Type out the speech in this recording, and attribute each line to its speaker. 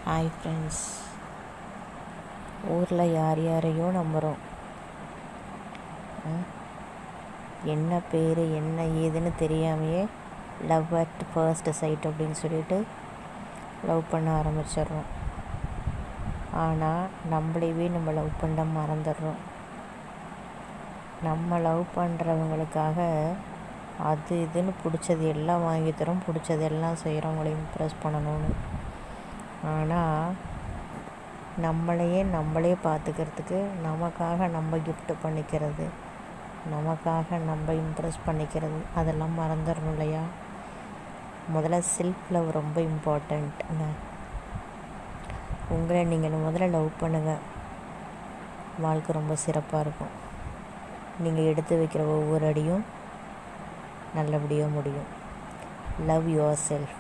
Speaker 1: Hi friends. ஊரில் யார் யாரையோ நம்புகிறோம். என்ன பேர் என்ன ஏதுன்னு தெரியாமையே லவ் அட் ஃபர்ஸ்ட் சைட் அப்படின்னு சொல்லிட்டு லவ் பண்ண ஆரம்பிச்சிடுறோம். ஆனால் நம்மளையே நம்ம லவ் பண்ண மறந்துடுறோம். நம்ம லவ் பண்ணுறவங்களுக்காக அது இதுன்னு பிடிச்சது எல்லாம் வாங்கி தரோம், பிடிச்சதெல்லாம் செய்கிறவங்கள இம்ப்ரெஸ் பண்ணணும்னு. ஆனால் நம்மளே பார்த்துக்கிறதுக்கு நமக்காக நம்ம கிஃப்ட் பண்ணிக்கிறது, நமக்காக நம்ம இம்ப்ரெஸ் பண்ணிக்கிறது அதெல்லாம் மறந்துடணும் இல்லையா? முதல்ல செல்ஃப் லவ் ரொம்ப இம்பார்ட்டண்ட்டுங்க. உங்களை நீங்கள் முதல்ல லவ் பண்ணுங்கள், வாழ்க்கை ரொம்ப சிறப்பாக இருக்கும். நீங்கள் எடுத்து வைக்கிற ஒவ்வொரு அடியும் நல்லபடியாக முடியும். Love your self.